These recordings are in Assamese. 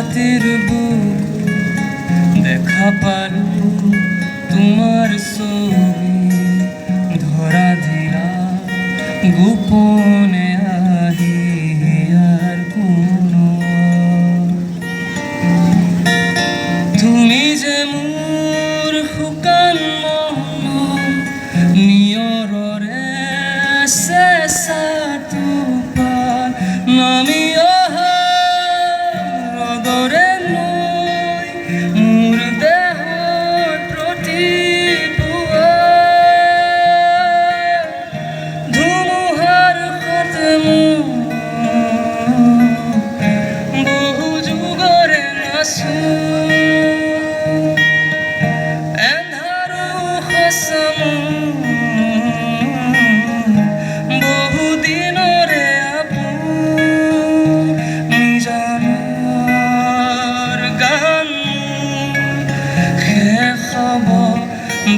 ৰাতেৰ বুক দেখা পালু তোমাৰ ছবি ধৰা দিলা গোপনে আহি আৰ কোনো তুমি যে মোৰ শুকান মন নিয়ৰৰে চেঁচা টোপাল নামি অহা ৰদৰে নৈ মোৰ দেহত প্ৰতিপুৱা ধুমুহাৰ সতে বহু যুগৰে নাচো এন্ধাৰো সঁচামো বহু দিনৰে আপোন নিজানৰ গান শেষ হ'ব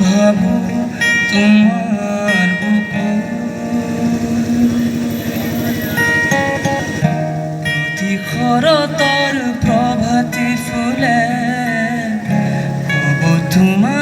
ভাবো তোমাৰ বুকুত প্ৰতি শৰতৰ প্ৰভাতী ফুলে ক'ব তোমাৰ